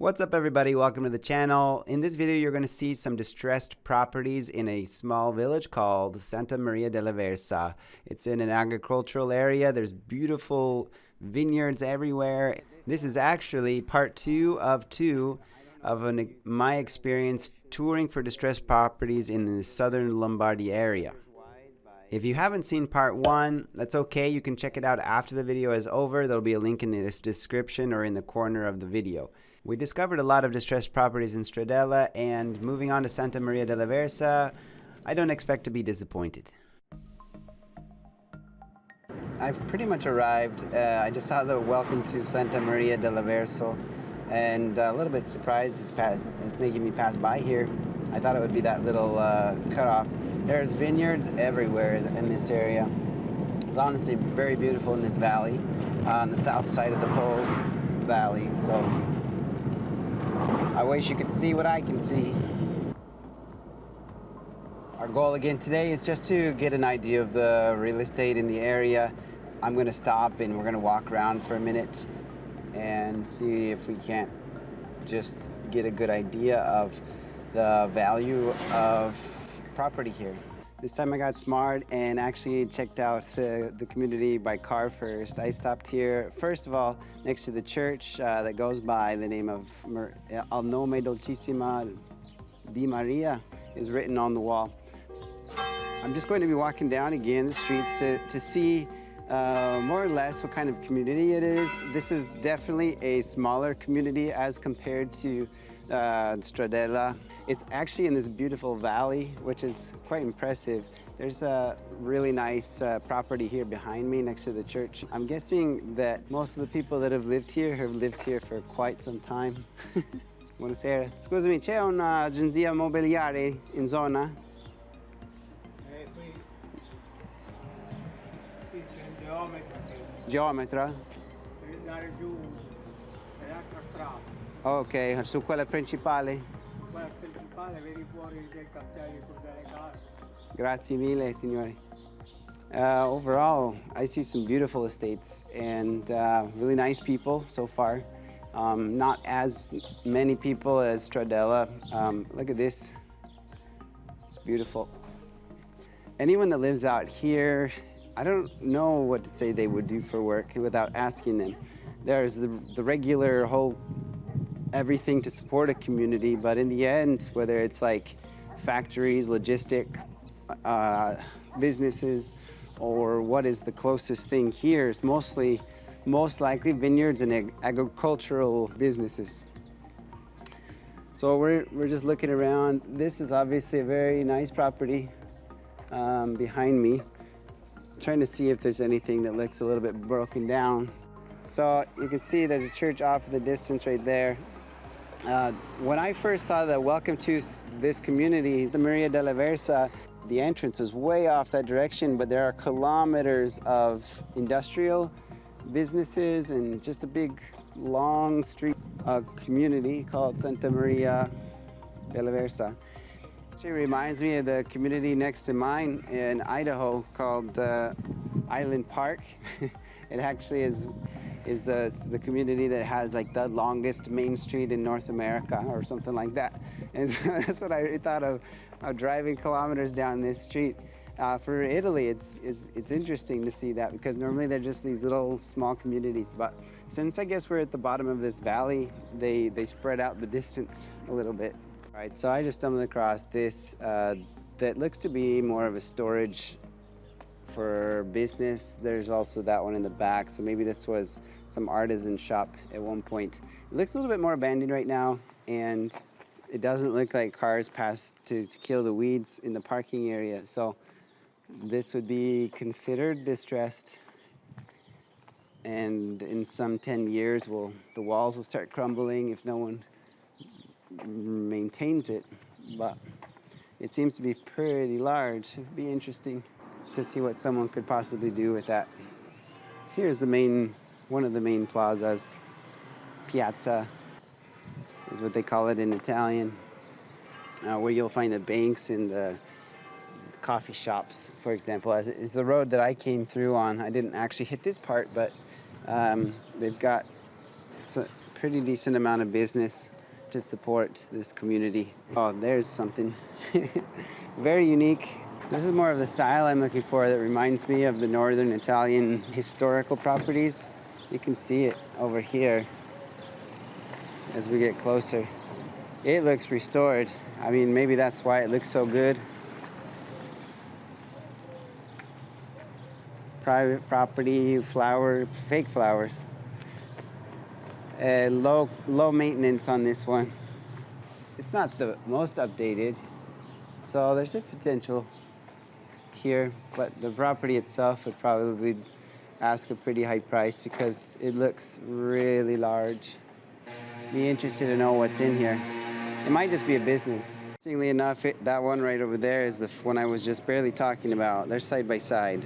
What's up everybody, welcome to the channel. In this video you're going to see some distressed properties in a small village called Santa Maria della Versa. It's in an agricultural area. There's beautiful vineyards everywhere. This is actually part two of my experience touring for distressed properties in the southern Lombardy area. If you haven't seen part one, that's okay. You can check it out after the video is over. There'll be a link in the description or in the corner of the video. We discovered a lot of distressed properties in Stradella, and moving on to Santa Maria della Versa, I don't expect to be disappointed. I've pretty much arrived. I just saw the welcome to Santa Maria della Versa, and a little bit surprised it's making me pass by here. I thought it would be that little cutoff. There's vineyards everywhere in this area. It's honestly very beautiful in this valley, on the south side of the Po Valley. So I wish you could see what I can see. Our goal again today is just to get an idea of the real estate in the area. I'm going to stop and we're going to walk around for a minute and see if we can't just get a good idea of the value of property here. This time I got smart and actually checked out the community by car first. I stopped here, first of all, next to the church that goes by the name of Al Nome Dolcissima di Maria is written on the wall. I'm just going to be walking down again the streets to see more or less what kind of community it is. This is definitely a smaller community as compared to Stradella. It's actually in this beautiful valley, which is quite impressive. There's a really nice property here behind me next to the church. I'm guessing that most of the people that have lived here for quite some time. Buonasera. Scusami, c'è un'agenzia immobiliare in zona? Qui c'è un geometra. Geometra? Per andare giù è l'altra strada. Ok, su quella principale? Quella principale, vedi fuori del castello con delle case. Grazie mille, signore. Overall, I see some beautiful estates and really nice people so far. Not as many people as Stradella. Look at this. It's beautiful. Anyone that lives out here, I don't know what to say they would do for work without asking them. There's the regular whole everything to support a community, but in the end, whether it's like factories, logistic businesses, or what is the closest thing here is most likely vineyards and agricultural businesses. So we're just looking around. This is obviously a very nice property behind me. I'm trying to see if there's anything that looks a little bit broken down. So you can see there's a church off in the distance right there. When I first saw the welcome to this community, Santa Maria della Versa, the entrance is way off that direction, but there are kilometers of industrial businesses and just a big long street community called Santa Maria della Versa. It reminds me of the community next to mine in Idaho called Island Park. It actually is the community that has like the longest main street in North America or something like that. And so that's what I thought of driving kilometers down this street. For Italy, it's interesting to see that because normally they're just these little small communities. But since I guess we're at the bottom of this valley, they spread out the distance a little bit. All right, so I just stumbled across this that looks to be more of a storage for business. There's also that one in the back, so maybe this was some artisan shop at one point. It looks a little bit more abandoned right now, and it doesn't look like cars pass to kill the weeds in the parking area, so this would be considered distressed, and in some 10 years the walls will start crumbling if no one maintains it. But it seems to be pretty large. It'd be interesting to see what someone could possibly do with that. Here's one of the main plazas. Piazza is what they call it in Italian, where you'll find the banks and the coffee shops, for example, as is the road that I came through on. I didn't actually hit this part, but they've got pretty decent amount of business to support this community. Oh, there's something very unique. This is more of the style I'm looking for that reminds me of the northern Italian historical properties. You can see it over here as we get closer. It looks restored. I mean, maybe that's why it looks so good. Private property, fake flowers. Low maintenance on this one. It's not the most updated, so there's a potential here, but the property itself would probably ask a pretty high price because it looks really large. Be interested to know what's in here. It might just be a business. Interestingly enough, that one right over there is the one I was just barely talking about. They're side by side.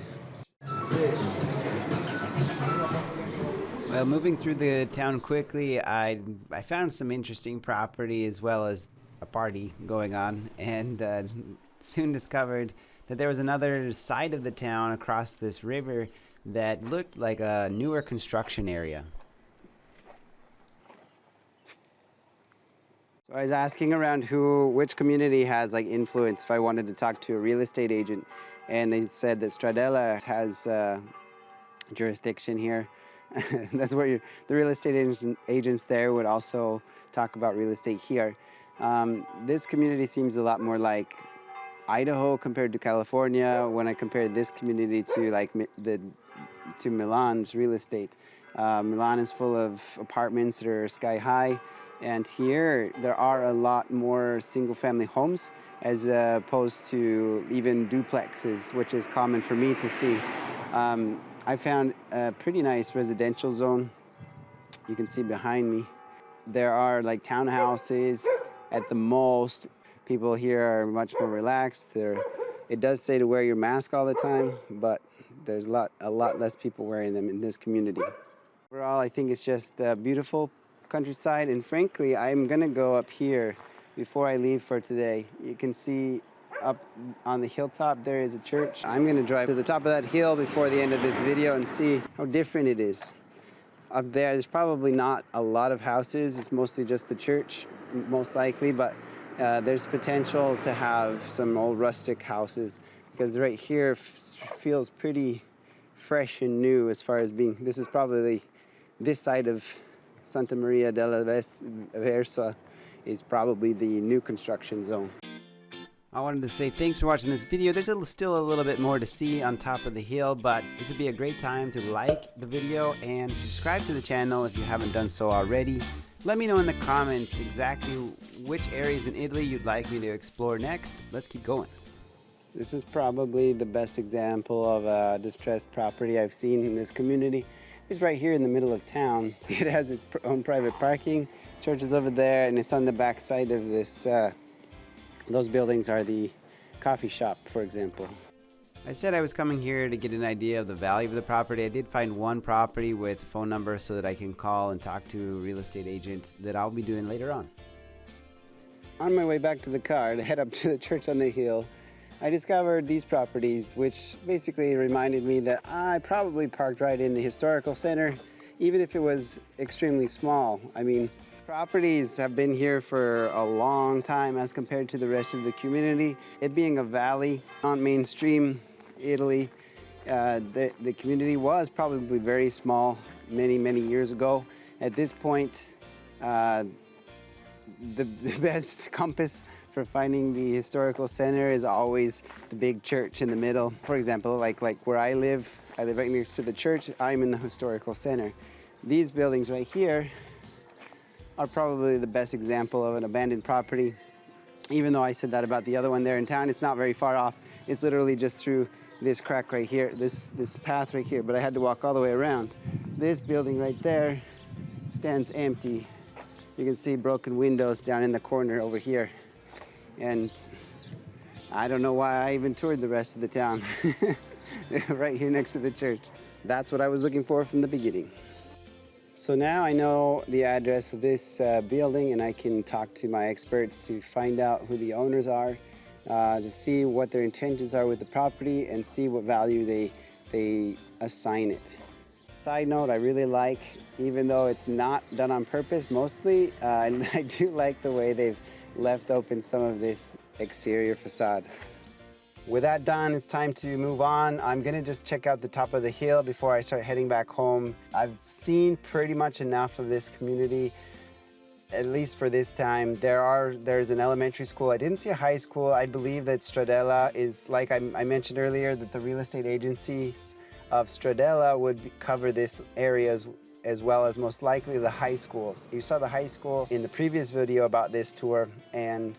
Well, moving through the town quickly, I found some interesting property as well as a party going on, and soon discovered that there was another side of the town across this river that looked like a newer construction area. So I was asking around which community has like influence if I wanted to talk to a real estate agent, and they said that Stradella has jurisdiction here. That's where the real estate agents there would also talk about real estate here. This community seems a lot more like Idaho compared to California when I compared this community to Milan's real estate. Milan is full of apartments that are sky high, and here there are a lot more single family homes as opposed to even duplexes, which is common for me to see. I found a pretty nice residential zone. You can see behind me. There are like townhouses at the most. People here are much more relaxed. It does say to wear your mask all the time, but there's a lot less people wearing them in this community. Overall, I think it's just a beautiful countryside, and frankly, I'm gonna go up here before I leave for today. You can see up on the hilltop there is a church. I'm gonna drive to the top of that hill before the end of this video and see how different it is. Up there's probably not a lot of houses. It's mostly just the church, most likely, but there's potential to have some old rustic houses because right here feels pretty fresh and new as far as being, this is probably, this side of Santa Maria della Versa is probably the new construction zone. I wanted to say thanks for watching this video. There's still a little bit more to see on top of the hill, but this would be a great time to like the video and subscribe to the channel if you haven't done so already. Let me know in the comments exactly which areas in Italy you'd like me to explore next. Let's keep going. This is probably the best example of a distressed property I've seen in this community. It's right here in the middle of town. It has its own private parking. Church is over there, and it's on the back side of this. Those buildings are the coffee shop, for example. I said I was coming here to get an idea of the value of the property. I did find one property with a phone number so that I can call and talk to a real estate agent that I'll be doing later on. On my way back to the car to head up to the church on the hill, I discovered these properties, which basically reminded me that I probably parked right in the historical center, even if it was extremely small. I mean, properties have been here for a long time as compared to the rest of the community. It being a valley on mainstream Italy, the community was probably very small many years ago. At this point, the best compass for finding the historical center is always the big church in the middle. For example, like where I live right next to the church. I'm in the historical center. These buildings right here are probably the best example of an abandoned property. Even though I said that about the other one there in town, it's not very far off. It's literally just through this crack right here, this path right here, but I had to walk all the way around. This building right there stands empty. You can see broken windows down in the corner over here. And I don't know why I even toured the rest of the town. Right here next to the church. That's what I was looking for from the beginning. So now I know the address of this building, and I can talk to my experts to find out who the owners are, to see what their intentions are with the property and see what value they assign it. Side note, I really like even though it's not done on purpose mostly. And I do like the way they've left open some of this exterior facade. With that done, it's time to move on. I'm gonna just check out the top of the hill before I start heading back home. I've seen pretty much enough of this community, at least for this time. There's an elementary school. I didn't see a high school. I believe that Stradella is, like I mentioned earlier, that the real estate agencies of Stradella would cover this area as well as most likely the high schools. You saw the high school in the previous video about this tour, and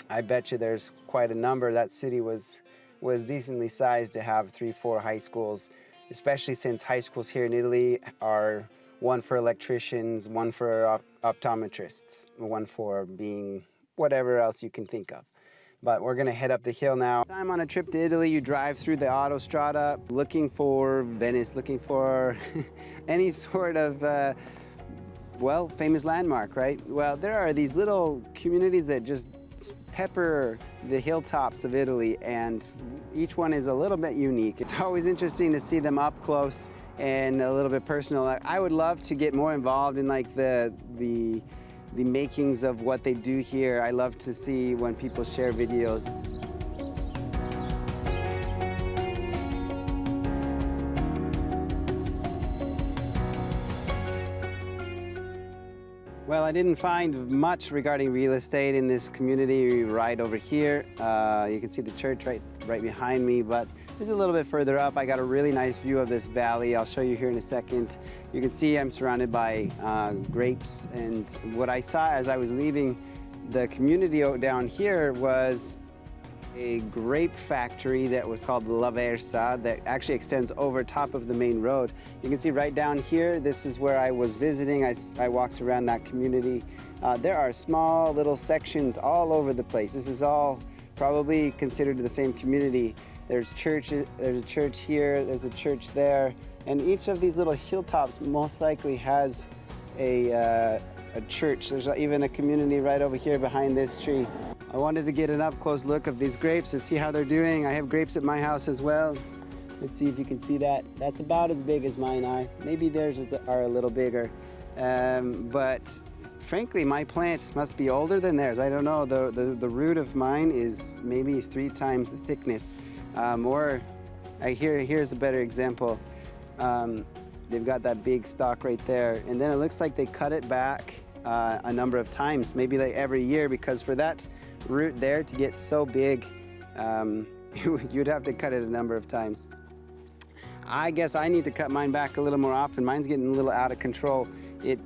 I bet you there's quite a number. That city was decently sized to have 3-4 high schools, especially since high schools here in Italy are one for electricians, one for optometrists, one for being whatever else you can think of. But we're gonna head up the hill now. Time on a trip to Italy, you drive through the autostrada looking for Venice, looking for any sort of well, famous landmark, right? Well, there are these little communities that just pepper the hilltops of Italy, and each one is a little bit unique. It's always interesting to see them up close and a little bit personal. I would love to get more involved in like the makings of what they do here. I love to see when people share videos. Well, I didn't find much regarding real estate in this community right over here. You can see the church right behind me, but there's a little bit further up. I got a really nice view of this valley. I'll show you here in a second. You can see I'm surrounded by grapes, and what I saw as I was leaving the community down here was a grape factory that was called La Versa that actually extends over top of the main road. You can see right down here, this is where I was visiting. I walked around that community. There are small little sections all over the place. This is all probably considered the same community. There's churches, there's a church here, there's a church there, and each of these little hilltops most likely has a church. There's even a community right over here behind this tree. I wanted to get an up-close look of these grapes to see how they're doing. I have grapes at my house as well. Let's see if you can see that. That's about as big as mine are. Maybe theirs are a little bigger. But frankly, my plants must be older than theirs. I don't know. The root of mine is maybe 3 times the thickness. Here's a better example. They've got that big stalk right there. And then it looks like they cut it back a number of times, maybe like every year, because for that root there to get so big, you'd have to cut it a number of times. I guess I need to cut mine back a little more often. Mine's getting a little out of control.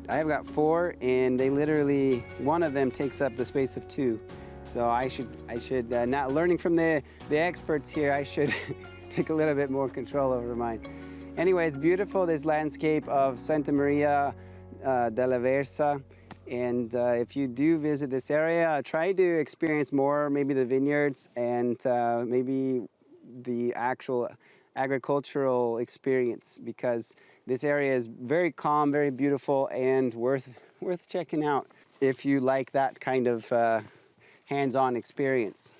I've got 4, and they literally, one of them takes up the space of 2. So I should not learning from the experts here, I should take a little bit more control over mine. Anyway, it's beautiful, this landscape of Santa Maria della Versa. And if you do visit this area, try to experience more, maybe the vineyards and maybe the actual agricultural experience, because this area is very calm, very beautiful, and worth checking out if you like that kind of hands-on experience.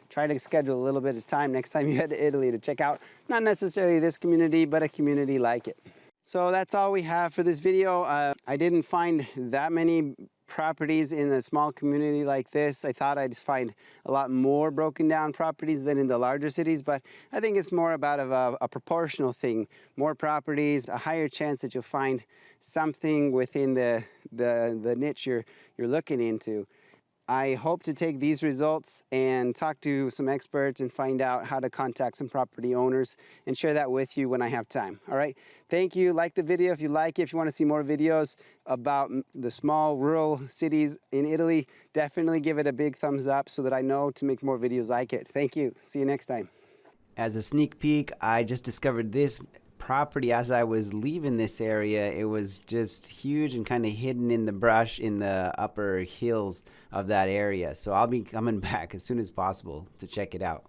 Try to schedule a little bit of time next time you head to Italy to check out not necessarily this community, but a community like it. So that's all we have for this video. I didn't find that many properties in a small community like this. I thought I'd find a lot more broken down properties than in the larger cities, but I think it's more about a proportional thing. More properties, a higher chance that you'll find something within the niche you're looking into. I hope to take these results and talk to some experts and find out how to contact some property owners and share that with you when I have time. All right, thank you. Like the video if you like it. If you want to see more videos about the small rural cities in Italy, definitely give it a big thumbs up so that I know to make more videos like it. Thank you. See you next time. As a sneak peek, I just discovered this property as I was leaving this area. It was just huge and kind of hidden in the brush in the upper hills of that area. So I'll be coming back as soon as possible to check it out.